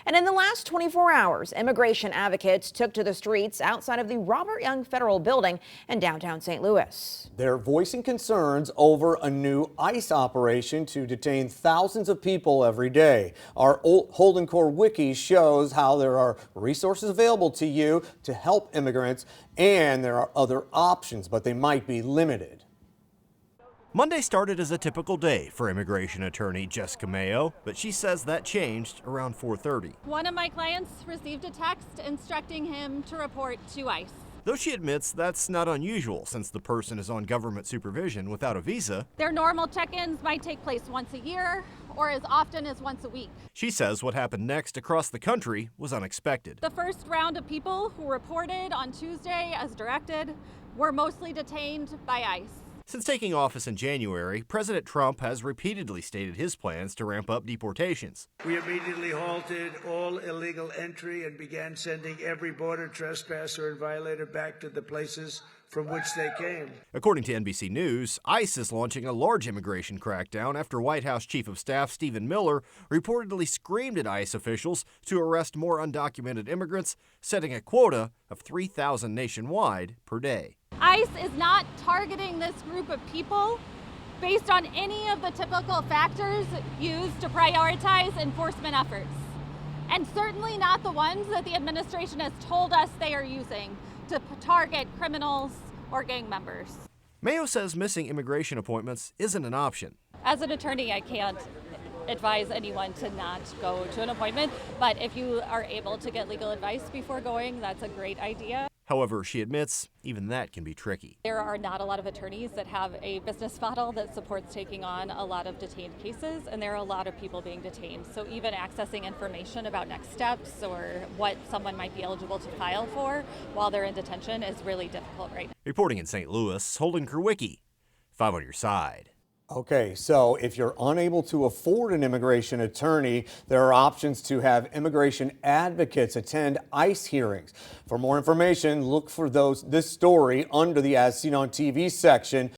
And in the last 24 hours, immigration advocates took to the streets outside of the Robert Young Federal Building in downtown St. Louis. They're voicing concerns over a new ICE operation to detain thousands of people every day. Our Holden Kurwicki shows how there are resources available to you to help immigrants, and there are other options, but they might be limited. Monday started as a typical day for immigration attorney Jessica Mayo, but she says that changed around 4:30. One of my clients received a text instructing him to report to ICE. Though she admits that's not unusual since the person is on government supervision without a visa. Their normal check-ins might take place once a year or as often as once a week. She says what happened next across the country was unexpected. The first round of people who reported on Tuesday as directed were mostly detained by ICE. Since taking office in January, President Trump has repeatedly stated his plans to ramp up deportations. We immediately halted all illegal entry and began sending every border trespasser and violator back to the places from which they came. According to NBC News, ICE is launching a large immigration crackdown after White House Chief of Staff Stephen Miller reportedly screamed at ICE officials to arrest more undocumented immigrants, setting a quota of 3,000 nationwide per day. ICE is not targeting this group of people based on any of the typical factors used to prioritize enforcement efforts, and certainly not the ones that the administration has told us they are using to target criminals or gang members. Mayo says missing immigration appointments isn't an option. As an attorney, I can't advise anyone to not go to an appointment, but if you are able to get legal advice before going, that's a great idea. However, she admits even that can be tricky. There are not a lot of attorneys that have a business model that supports taking on a lot of detained cases, and there are a lot of people being detained. So even accessing information about next steps or what someone might be eligible to file for while they're in detention is really difficult right now. Reporting in St. Louis, Holden Kurwicki, 5 on your side. Okay, so if you're unable to afford an immigration attorney, there are options to have immigration advocates attend ICE hearings. For more information, look for this story under the As Seen on TV section.